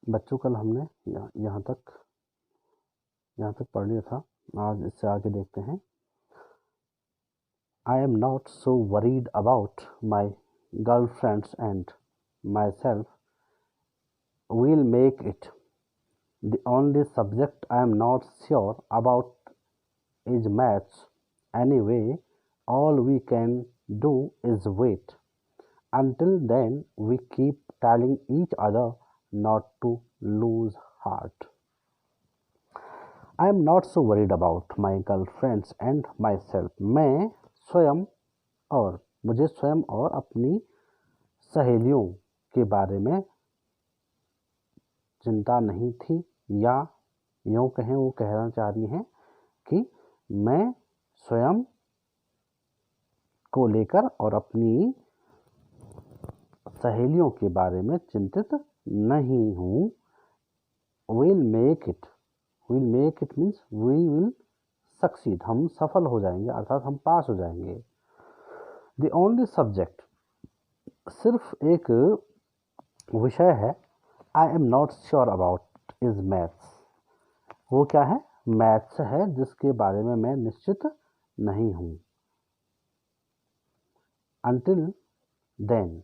बच्चों कल हमने यहाँ तक पढ़ लिया था। आज इससे आगे देखते हैं। I am not so worried about my girlfriends and myself. We'll make it. The only subject I am not sure about is maths. Anyway, all we can do is wait. Until then, we keep telling each other not to lose heart. I am not so worried about my girlfriends and myself. मैं स्वयं और मुझे स्वयं और अपनी सहेलियों के बारे में चिंता नहीं थी, या यूँ कहें वो कहना चाह रही हैं कि मैं स्वयं को लेकर और अपनी सहेलियों के बारे में चिंतित नहीं हूँ। We'll make it. We'll make it means we will succeed. हम सफल हो जाएंगे, अर्थात हम पास हो जाएंगे। The only subject, सिर्फ एक विषय है, I am not sure about is maths. वो क्या है? मैथ्स है, जिसके बारे में मैं निश्चित नहीं हूँ। Until then,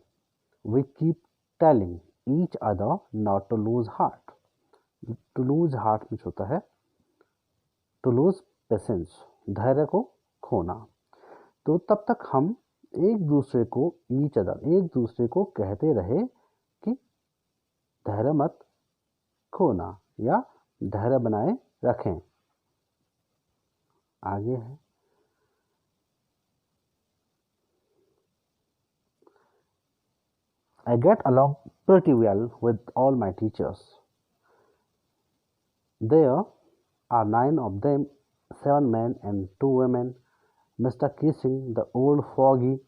we keep telling each other not to lose heart. To lose heart में होता है to lose patience, धैर्य को खोना। तो तब तक हम एक दूसरे को कहते रहे कि धैर्य मत खोना या धैर्य बनाए रखें। आगे है, I get along pretty well with all my teachers. There are 9 of them, 7 men and 2 women. Mr. Kissing, the old fogey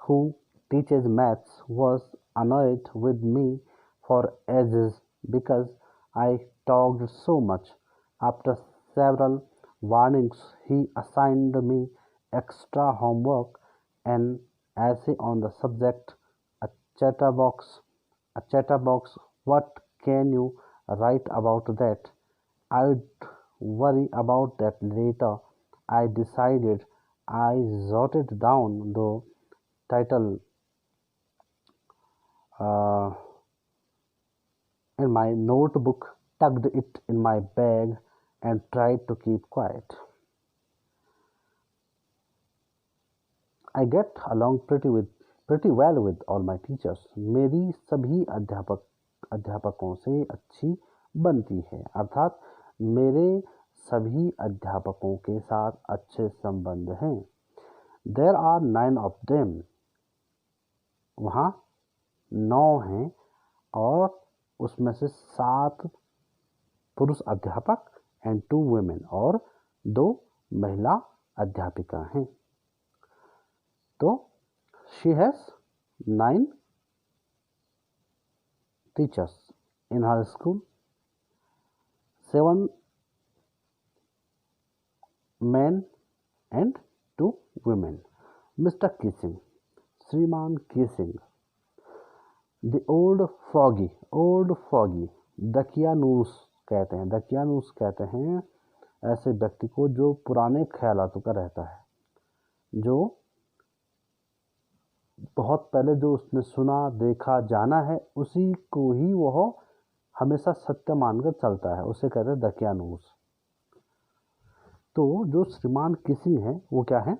who teaches maths, was annoyed with me for ages because I talked so much. After several warnings, he assigned me extra homework, an essay on the subject, a chatterbox. What can you write about that? I'd worry about that later. I decided. I jotted down the title in my notebook, tucked it in my bag, and tried to keep quiet. I get along pretty well with all my teachers. मेरी सभी अध्यापकों से अच्छी बनती है, अर्थात मेरे सभी अध्यापकों के साथ अच्छे संबंध हैं। There are 9 of them. वहाँ 9 हैं और उसमें से 7 पुरुष अध्यापक and 2 women और 2 महिला अध्यापिका हैं। तो she has 9 teachers in her school, 7 men and 2 women. Mr. Kissing, श्रीमान Kissing, the old foggy, दकियानूस कहते हैं ऐसे व्यक्ति को जो पुराने ख्यालातों का रहता है, जो बहुत पहले जो उसने सुना, देखा, जाना है, उसी को ही वह हमेशा सत्य मानकर चलता है, उसे कहते हैं दकियानूस। तो जो श्रीमान किसिंग है वो क्या है?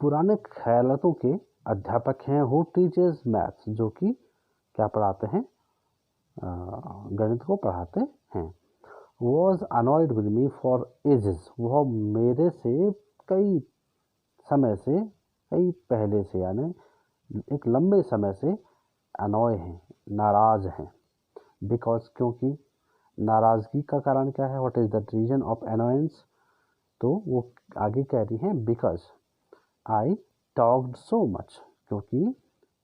पुराने ख्यालातों के अध्यापक हैं। हु टीचेस मैथ्स, जो कि क्या पढ़ाते हैं? गणित को पढ़ाते हैं। Was annoyed with me for ages, वह मेरे से कई पहले से यानी एक लंबे समय से अनॉय हैं, नाराज हैं। बिकॉज, क्योंकि नाराजगी का कारण क्या है? What is the reason of annoyance? तो वो आगे कह रही हैं because I talked so much, क्योंकि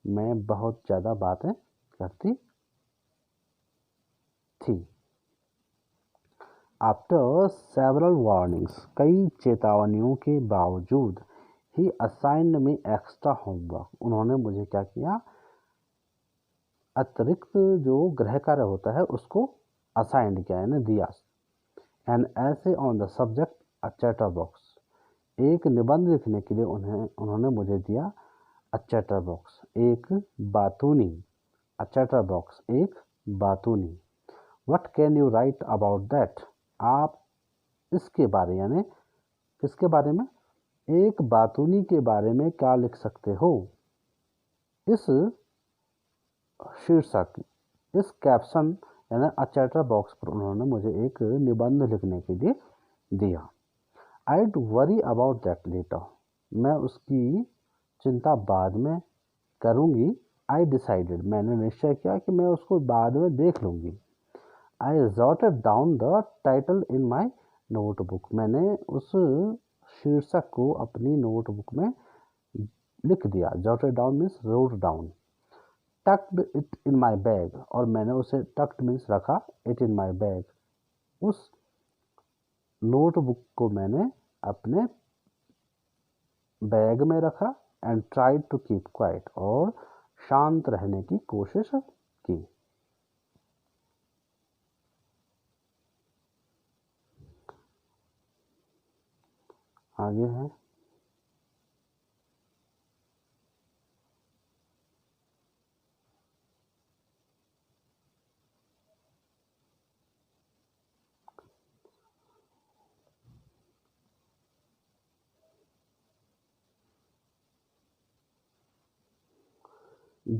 मैं बहुत ज़्यादा बातें करती थी। आफ्टर सेवरल वार्निंग्स, कई चेतावनियों के बावजूद, ही असाइन्ड में एक्स्ट्रा होमवर्क, उन्होंने मुझे क्या किया? अतिरिक्त जो गृह कार्य होता है उसको असाइंड किया यानी दिया। एन ऐसे on the subject a chatterbox, एक निबंध लिखने के लिए उन्होंने मुझे दिया अ चैटर बॉक्स, एक बातूनी। अ चैटर बॉक्स, एक बातूनी। What can you write about that, आप इसके बारे यानी किसके बारे में, एक बातूनी के बारे में क्या लिख सकते हो। इस शीर्षक, इस कैप्शन यानी अ चैटर बॉक्स पर उन्होंने मुझे एक निबंध लिखने के लिए दिया। I'd worry about that later, मैं उसकी चिंता बाद में करूंगी। I decided, मैंने निश्चय किया कि मैं उसको बाद में देख लूंगी। I jotted down the title in my notebook, मैंने उस शीर्षक को अपनी नोटबुक में लिख दिया। jotted down means wrote down। tucked it in my bag, और मैंने उसे tucked means रखा, it in my bag, उस नोटबुक को मैंने अपने बैग में रखा। And tried to keep quiet, और शांत रहने की कोशिश की। आगे है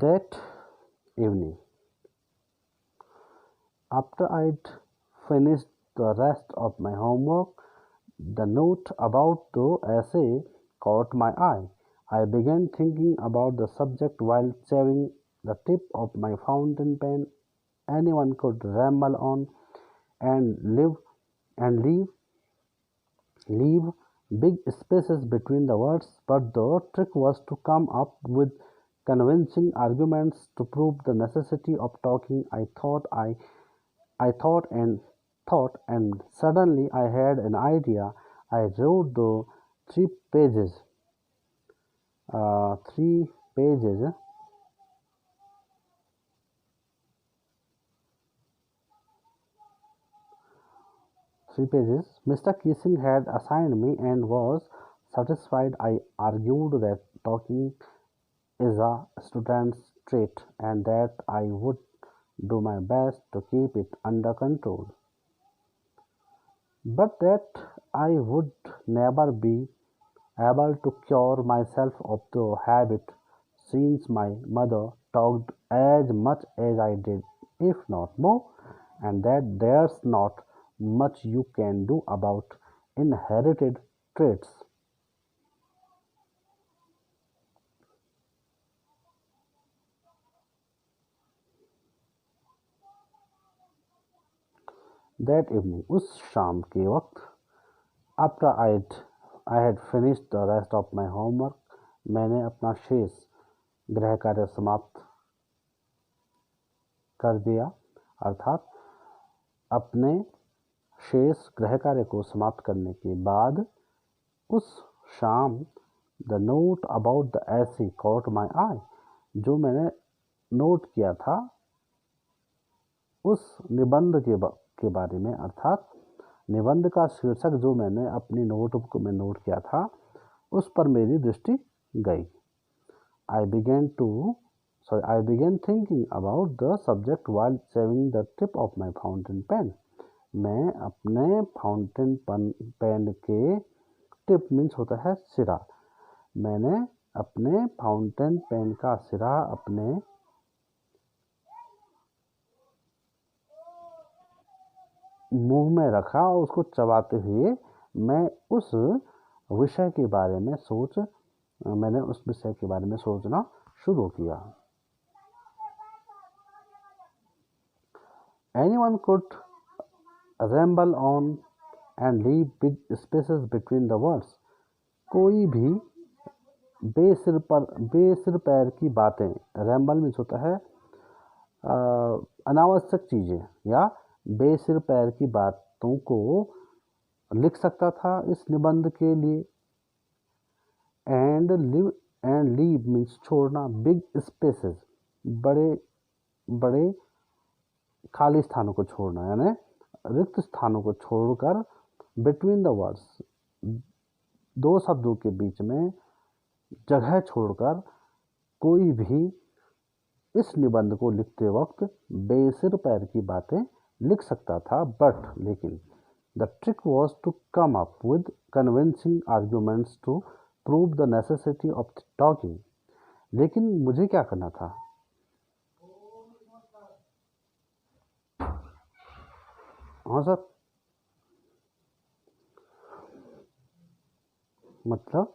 that evening, after I'd finished the rest of my homework, the note about the essay caught my eye. I began thinking about the subject while chewing the tip of my fountain pen. Anyone could ramble on and leave big spaces between the words, but the trick was to come up with convincing arguments to prove the necessity of talking. I thought, and suddenly I had an idea. I wrote the three pages, uh, three pages, Mr. Kissing had assigned me and was satisfied. I argued that talking is a student's trait and that I would do my best to keep it under control, but that I would never be able to cure myself of the habit since my mother talked as much as I did, if not more, and that there's not much you can do about inherited traits. That evening, उस शाम के वक्त, after I had finished the rest of my homework, मैंने अपना शेष गृह कार्य समाप्त कर दिया, अर्थात अपने शेष गृह कार्य को समाप्त करने के बाद उस शाम द नोट अबाउट द ऐसी कॉट माई आई, जो मैंने नोट किया था उस निबंध के बारे में, अर्थात निबंध का शीर्षक जो मैंने अपनी नोटबुक में नोट किया था उस पर मेरी दृष्टि गई। I began thinking about the subject while shaving the tip of my fountain pen. मैं अपने फाउंटेन पेन के टिप मीन्स होता है सिरा, मैंने अपने फाउंटेन पेन का सिरा अपने मुंह में रखा और उसको चबाते हुए मैं उस विषय के बारे में सोचना शुरू किया। Anyone could ramble on and leave big spaces between the words. कोई भी बेसिर पैर की बातें, रैम्बल मीन्स होता है अनावश्यक चीजें या बेसिर पैर की बातों को लिख सकता था इस निबंध के लिए। एंड लीव मीन्स छोड़ना, बिग स्पेसेस बड़े बड़े खाली स्थानों को छोड़ना, यानी रिक्त स्थानों को छोड़कर बिटवीन द वर्ड्स, दो शब्दों के बीच में जगह छोड़कर कोई भी इस निबंध को लिखते वक्त बेसिर पैर की बातें लिख सकता था, लेकिन the trick was to come up with convincing arguments to prove the necessity of talking. लेकिन मुझे क्या करना था? हाँ सर, मतलब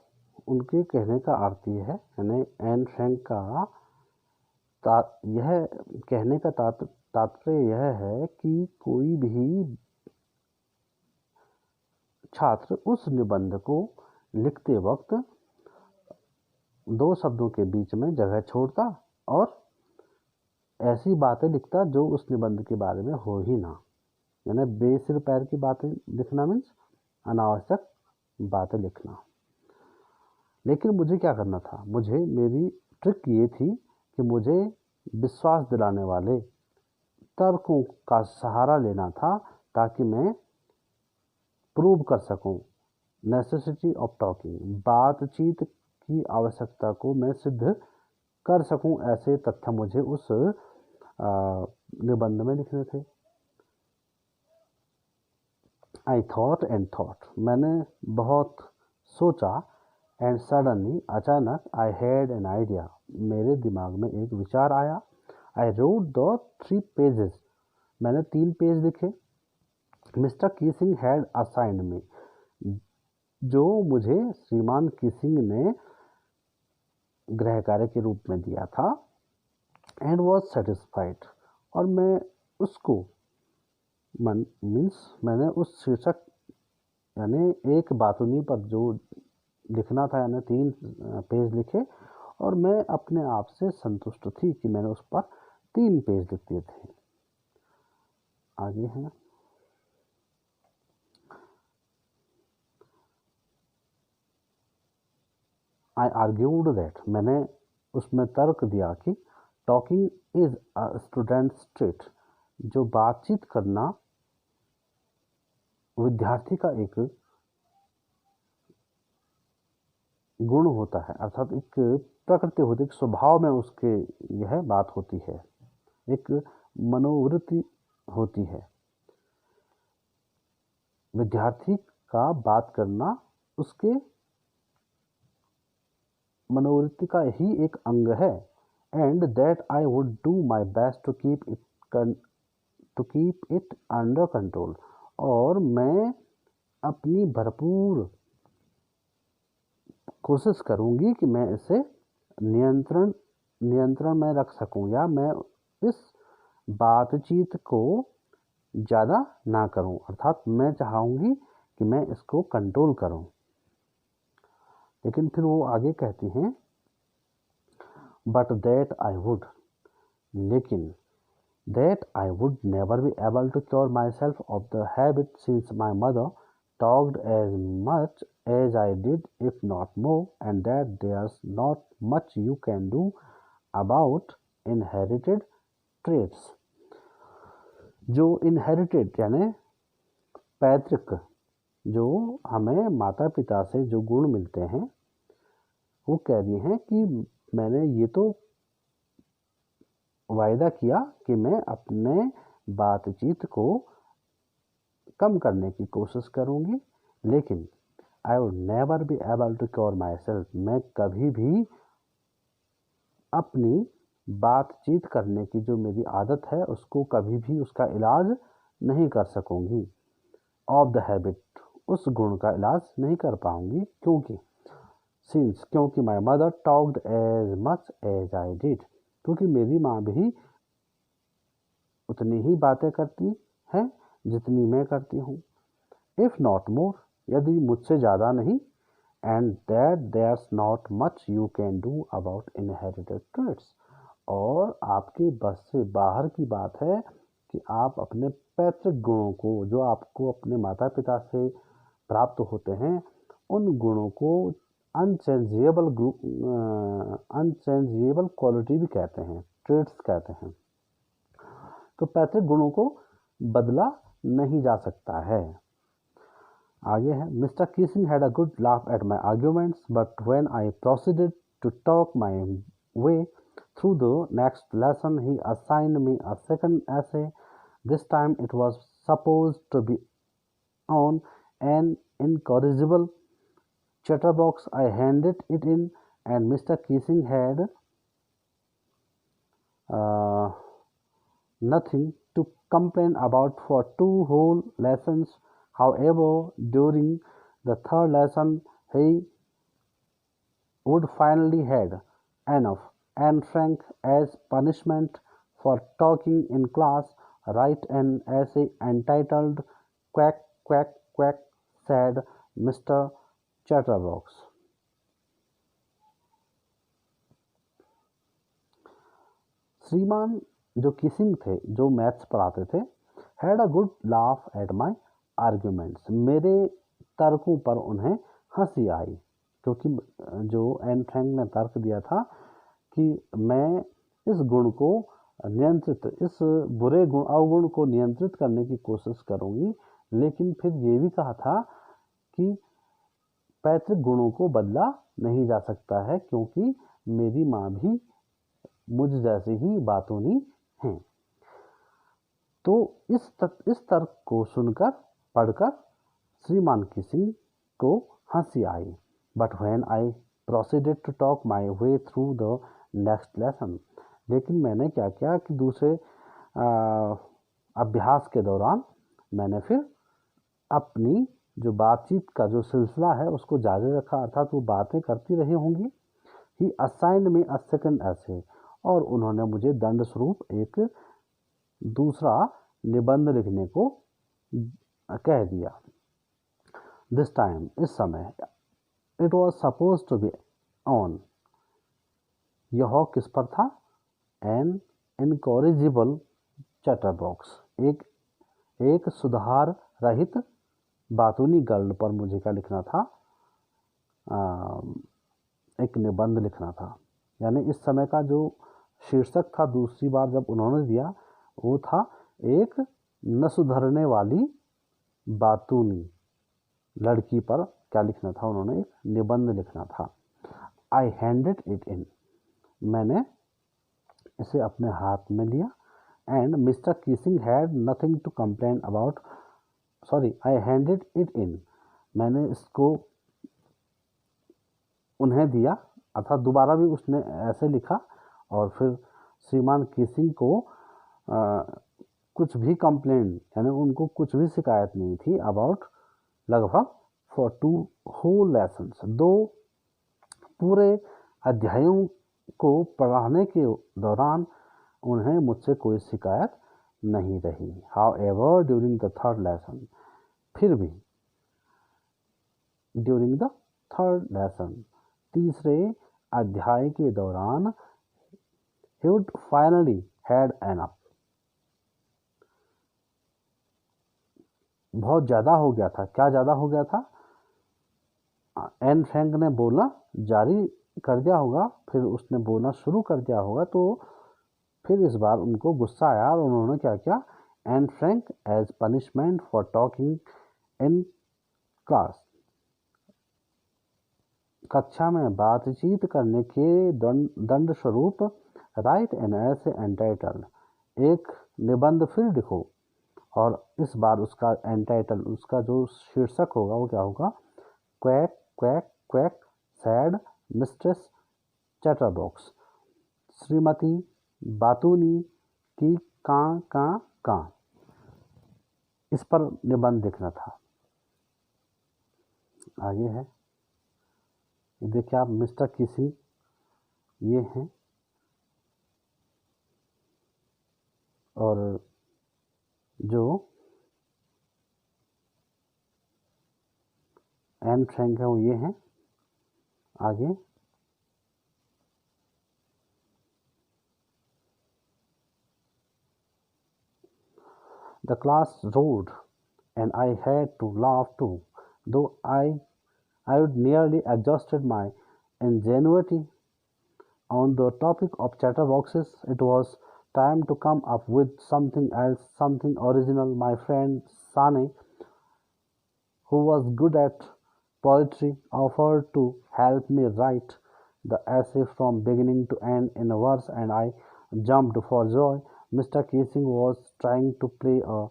उनके कहने का अर्थ यह है, यानी एन फ्रैंक का यह कहने का तात्पर्य यह है कि कोई भी छात्र उस निबंध को लिखते वक्त दो शब्दों के बीच में जगह छोड़ता और ऐसी बातें लिखता जो उस निबंध के बारे में हो ही ना, यानी बेसिर पैर की बातें लिखना मीन्स अनावश्यक बातें लिखना। लेकिन मुझे क्या करना था? मेरी ट्रिक ये थी कि मुझे विश्वास दिलाने वाले तर्कों का सहारा लेना था ताकि मैं प्रूव कर सकूं नेसेसिटी ऑफ टॉकिंग, बातचीत की आवश्यकता को मैं सिद्ध कर सकूं। ऐसे तथ्य मुझे उस निबंध में लिखने थे। आई थॉट एंड थॉट, मैंने बहुत सोचा, एंड सडनली, अचानक, आई हैड एन आइडिया, मेरे दिमाग में एक विचार आया। आई रोट द 3 पेजेस, मैंने 3 पेज लिखे। मिस्टर कीसिंग हैड असाइंड मी, जो मुझे श्रीमान कीसिंग ने गृह कार्य के रूप में दिया था। एंड वॉज सेटिस्फाइड, और मैं उसको मैंने उस शीर्षक यानी एक बातुनी पर जो लिखना था, यानी 3 पेज लिखे, और मैं अपने आप से संतुष्ट थी कि मैंने उस पर 3 पेज लिख दिए थे। आगे है, आई आर्ग्यूड दैट, मैंने उसमें तर्क दिया कि talking is a students trait, जो बातचीत करना विद्यार्थी का एक गुण होता है, अर्थात एक प्रकृति होती है, एक स्वभाव में उसके यह बात होती है, एक मनोवृत्ति होती है। विद्यार्थी का बात करना उसके मनोवृत्ति का ही एक अंग है। And that I would do my best to keep it under control, और मैं अपनी भरपूर कोशिश करूंगी कि मैं इसे नियंत्रण में रख सकूं, या मैं इस बातचीत को ज़्यादा ना करूं, अर्थात मैं चाहूंगी कि मैं इसको कंट्रोल करूं। लेकिन फिर वो आगे कहती हैं, बट दैट आई वुड, लेकिन that I would never be able to cure myself of the habit, since my mother talked as much as I did, if not more, and that there's not much you can do about inherited traits। जो inherited यानी पैतृक, जो हमें माता पिता से जो गुण मिलते हैं, वो कह रही हैं कि मैंने ये तो वायदा किया कि मैं अपने बातचीत को कम करने की कोशिश करूंगी, लेकिन I would never be able to cure myself, मैं कभी भी अपनी बातचीत करने की जो मेरी आदत है उसको कभी भी उसका इलाज नहीं कर सकूंगी। ऑफ द हैबिट, उस गुण का इलाज नहीं कर पाऊंगी, क्योंकि my mother talked as much as I did, क्योंकि मेरी माँ भी उतनी ही बातें करती हैं जितनी मैं करती हूँ। इफ नॉट मोर, यदि मुझसे ज़्यादा नहीं। And that there's not much you can do about inherited traits, और आपके बस से बाहर की बात है कि आप अपने पैतृक गुणों को, जो आपको अपने माता पिता से प्राप्त होते हैं, उन गुणों को अनचेंजेबल क्वालिटी भी कहते हैं, ट्रेट्स कहते हैं। तो पैतृक गुणों को बदला नहीं जा सकता है। आगे है, Mr Keesing had a good laugh at my arguments but when I proceeded to talk my way through the next lesson he assigned me a second essay. This time it was supposed to be on an incorrigible chatterbox. I handed it in and Mr. Keesing had nothing to complain about for 2 whole lessons. However, during the third lesson he would finally had enough. And Frank, as punishment for talking in class, write an essay entitled "Quack, Quack, Quack," said Mr. Chatterbox. श्रीमान जो kissing थे, जो maths पढ़ाते थे, had a good laugh at my arguments, मेरे तर्कों पर उन्हें हंसी आई, क्योंकि जो एन फ्रैंक ने तर्क दिया था कि मैं इस गुण को नियंत्रित, इस बुरे गुण अवगुण को नियंत्रित करने की कोशिश करूंगी, लेकिन फिर ये भी कहा था कि पैतृक गुणों को बदला नहीं जा सकता है क्योंकि मेरी माँ भी मुझ जैसे ही बातूनी हैं। तो इस तर्क को सुनकर पढ़कर श्रीमान किसिंग को हंसी आई। But when I proceeded to talk my way through the next lesson, लेकिन मैंने क्या किया कि दूसरे अभ्यास के दौरान मैंने फिर अपनी जो बातचीत का जो सिलसिला है उसको जारी रखा, अर्थात वो बातें करती रही होंगी। ही असाइंड मी अ सेकंड ऐसे, और उन्होंने मुझे दंड स्वरूप एक दूसरा निबंध लिखने को कह दिया। दिस टाइम, इस समय, it was suppose to be on, यह किस पर था? एन इनकॉरिजिबल चैटरबॉक्स, एक सुधार रहित बातूनी गर्ल पर मुझे क्या लिखना था? एक निबंध लिखना था। यानी इस समय का जो शीर्षक था दूसरी बार जब उन्होंने दिया वो था एक न सुधरने वाली बातूनी लड़की पर क्या लिखना था? उन्होंने एक निबंध लिखना था। आई हैंडेड इट इन, मैंने इसे अपने हाथ में लिया। And Mr Keesing had nothing to complain about, sorry, I handed it in, मैंने इसको उन्हें दिया, अर्थात दोबारा भी उसने ऐसे लिखा और फिर श्रीमान कीसिंग को कुछ भी कंप्लेन, यानी उनको कुछ भी शिकायत नहीं थी अबाउट, लगभग फॉर 2 whole lessons, 2 पूरे अध्यायों को पढ़ाने के दौरान उन्हें मुझसे कोई शिकायत नहीं रही। However during the third lesson, फिर भी ड्यूरिंग द थर्ड लेसन, तीसरे अध्याय के दौरान, he would finally had enough, बहुत ज़्यादा हो गया था। क्या ज़्यादा हो गया था? एन फ्रैंक ने बोलना जारी कर दिया होगा, फिर उसने बोलना शुरू कर दिया होगा, तो फिर इस बार उनको गुस्सा आया और उन्होंने क्या किया? Anne Frank as punishment for talking in class, कक्षा में बातचीत करने के दंड स्वरूप, राइट एन ऐसे एंटाइटल, एक निबंध फिर लिखो, और इस बार उसका एंटाइटल, उसका जो शीर्षक होगा वो क्या होगा? Quack quack quack said mistress chatterbox, श्रीमती बातूनी की कां, इस पर निबंध लिखना था। आगे है, देखिए आप, मिस्टर किसिंग ये हैं, और जो एन फ्रैंक है वो ये हैं। आगे, the class roared and I had to laugh too, though I would nearly exhausted my ingenuity on the topic of chatterboxes. It was time to come up with something else, something original. My friend Sane, who was good at poetry, offered to help me write the essay from beginning to end in a verse, and I jumped for joy. Mr. Keesing was trying to play a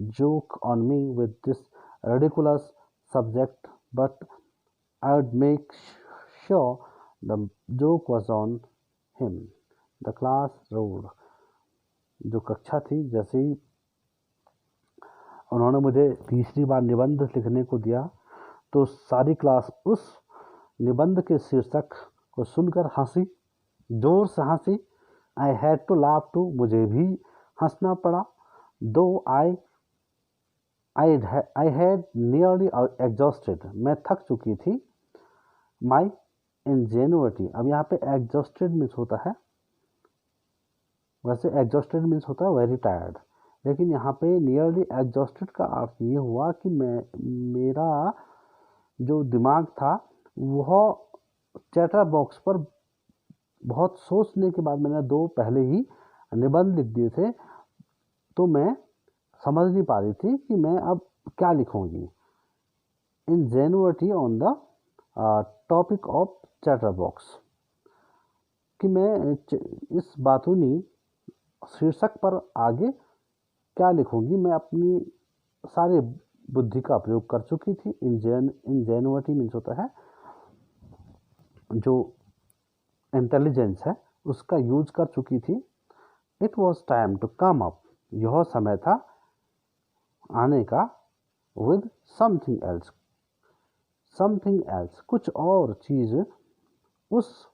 joke on me with this ridiculous subject, but I would make sure the joke was on him. The class roared. जो कक्षा थी, जैसे ही उन्होंने मुझे तीसरी बार निबंध लिखने को दिया, तो सारी क्लास उस निबंध के शीर्षक को सुनकर हंसी, जोर से हंसी। I had to laugh too, मुझे भी हंसना पड़ा। दो आई हैड नियरली एग्जॉस्टेड, मैं थक चुकी थी। माई इंजेन्युइटी, अब यहाँ पे एग्जॉस्टेड मीन्स होता है, वैसे एग्जॉस्टेड मीन्स होता है वेरी टायर्ड, लेकिन यहाँ पे नियरली एग्जॉस्टेड का अर्थ ये हुआ कि मेरा जो दिमाग था वह चैटर बॉक्स पर बहुत सोचने के बाद, मैंने दो पहले ही निबंध लिख दिए थे, तो मैं समझ नहीं पा रही थी कि मैं अब क्या लिखूंगी। Ingenuity on the topic of chatterbox, कि मैं इस बातूनी शीर्षक पर आगे क्या लिखूंगी। मैं अपनी सारी बुद्धि का प्रयोग कर चुकी थी। इंजेन्युइटी मीन्स होता है जो इंटेलिजेंस है, उसका यूज कर चुकी थी। It was time to come up, यह समय था आने का। With something else, something else, कुछ और चीज उस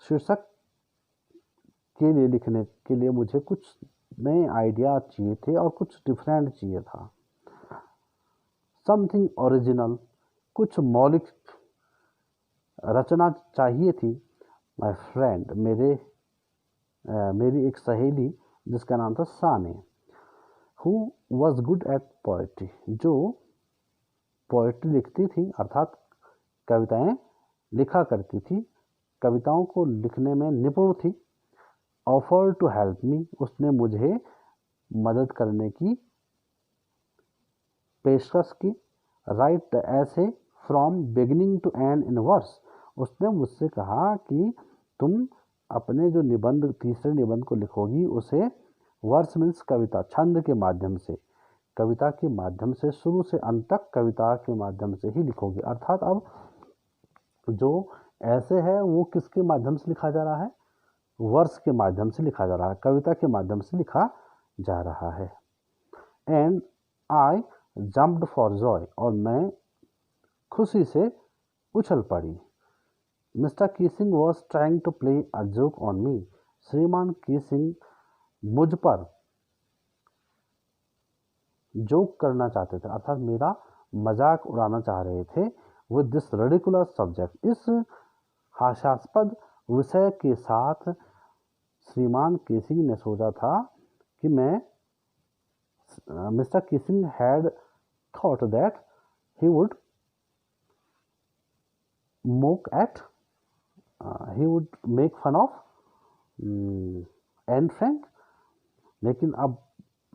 शीर्षक के लिए लिखने के लिए मुझे कुछ नए आइडिया चाहिए थे और कुछ डिफरेंट चाहिए था। समथिंग ओरिजिनल, कुछ मौलिक रचना चाहिए थी। माय फ्रेंड, मेरी एक सहेली जिसका नाम था Sanne, who was good at poetry, जो पोएट्री लिखती थी, अर्थात कविताएं लिखा करती थी, कविताओं को लिखने में निपुण थी। ऑफर टू हेल्प मी, उसने मुझे मदद करने की पेशकश की। Write the essay from beginning to end in verse, उसने मुझसे कहा कि तुम अपने जो निबंध, तीसरे निबंध को लिखोगी, उसे वर्स मीन्स कविता, छंद के माध्यम से, कविता के माध्यम से, शुरू से अंत तक कविता के माध्यम से ही लिखोगी। अर्थात अब जो ऐसे है वो किसके माध्यम से लिखा जा रहा है? वर्स के माध्यम से लिखा जा रहा है, कविता के माध्यम से लिखा जा रहा है। And I jumped for joy, और मैं खुशी से उछल पड़ी। Mr Keesing was trying to play a joke on me, श्रीमान कीसिंग मुझ पर जोक करना चाहते थे, अर्थात मेरा मजाक उड़ाना चाह रहे थे। विद दिस रिडिकुलस सब्जेक्ट, इस हास्यास्पद विषय के साथ श्रीमान कीसिंग ने सोचा था कि Mr Keesing had thought that he would make fun of Anne Frank, लेकिन अब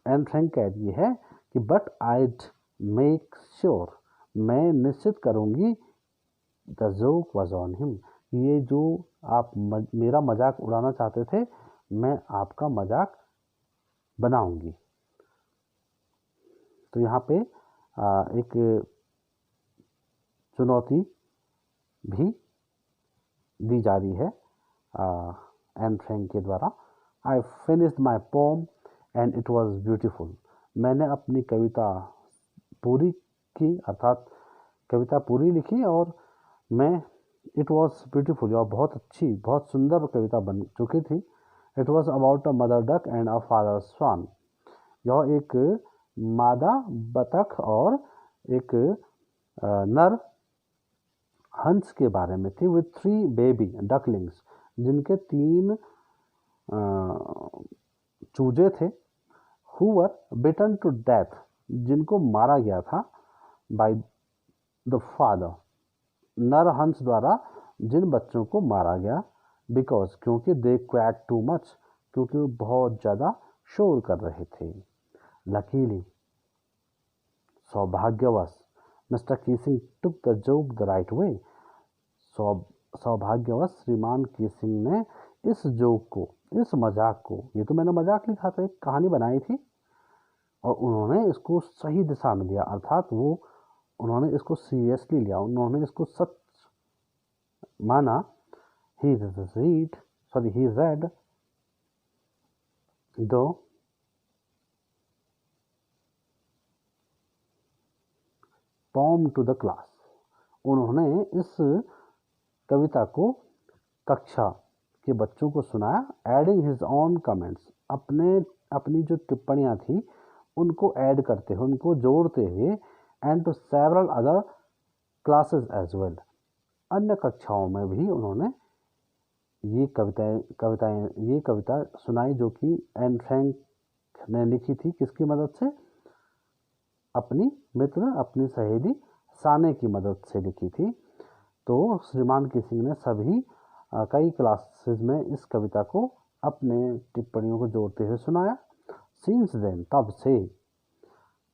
एन फ्रैंक कह रही है कि बट आईड मेक श्योर, मैं निश्चित करूंगी the joke was on him, ये जो आप मेरा मजाक उड़ाना चाहते थे, मैं आपका मजाक बनाऊंगी। तो यहाँ पे एक चुनौती भी दी जा रही है एन फ्रैंक के द्वारा। I finished my poem and it was beautiful, मैंने अपनी कविता पूरी की, अर्थात कविता पूरी लिखी, और मैं इट वॉज ब्यूटीफुल, और बहुत अच्छी, बहुत सुंदर कविता बन चुकी थी। It was about a mother duck and a father swan, यह एक मादा बतख और एक नर हंस के बारे में थी। विथ 3 बेबी डकलिंग्स, जिनके 3 चूजे थे। Who were beaten to death, जिनको मारा गया था बाय द फादर, नर हंस द्वारा जिन बच्चों को मारा गया। बिकॉज, क्योंकि दे क्वैक टू मच, क्योंकि वो बहुत ज़्यादा शोर कर रहे थे। लकीली, सौभाग्यवश, Mr Keesing took the joke the right way. सौभाग्यवश श्रीमान कीसिंग ने इस जोक को, इस मजाक को, ये तो मैंने मजाक लिखा था, एक कहानी बनाई थी, और उन्होंने इसको सही दिशा में लिया, अर्थात उन्होंने इसको सीरियसली लिया, उन्होंने इसको सच माना। ही रेड दो पोम टू द क्लास। उन्होंने इस कविता को कक्षा के बच्चों को सुनाया, एडिंग हिज ओन कमेंट्स, अपनी जो टिप्पणियां थी उनको ऐड करते हुए, उनको जोड़ते हुए, and to several other classes as well. अन्य कक्षाओं में भी उन्होंने ये कविता सुनाई, जो कि एन फ्रैंक ने लिखी थी। किसकी मदद से? अपनी मित्र, अपनी सहेली साने की मदद से लिखी थी। तो श्रीमान कीसिंग ने सभी कई क्लासेस में इस कविता को अपने टिप्पणियों को जोड़ते हुए सुनाया। सिंस देन, तब से,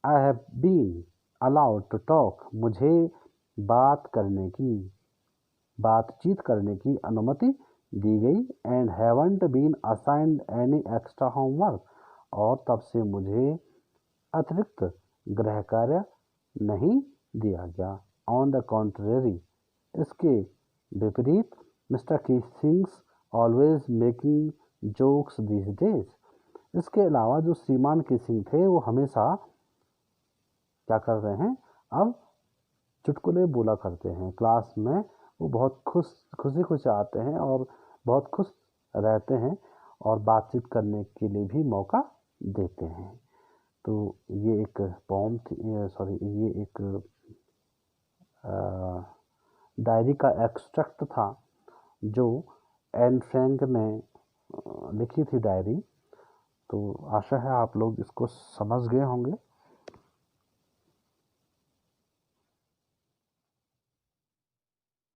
I have been allowed to talk, मुझे बातचीत करने की अनुमति दी गई, and haven't been assigned any extra homework, और तब से मुझे अतिरिक्त गृह कार्य नहीं दिया गया। ऑन द कॉन्ट्रेरी, इसके विपरीत, Mr Keesing's always making jokes these days. इसके अलावा जो श्रीमान कीसिंग थे वो हमेशा क्या कर रहे हैं, अब चुटकुले बोला करते हैं। क्लास में वो बहुत खुशी आते हैं और बहुत खुश रहते हैं और बातचीत करने के लिए भी मौका देते हैं। तो ये एक पोम थी, ये एक डायरी का एक्सट्रैक्ट था जो एन फ्रैंक ने लिखी थी डायरी। तो आशा है आप लोग इसको समझ गए होंगे।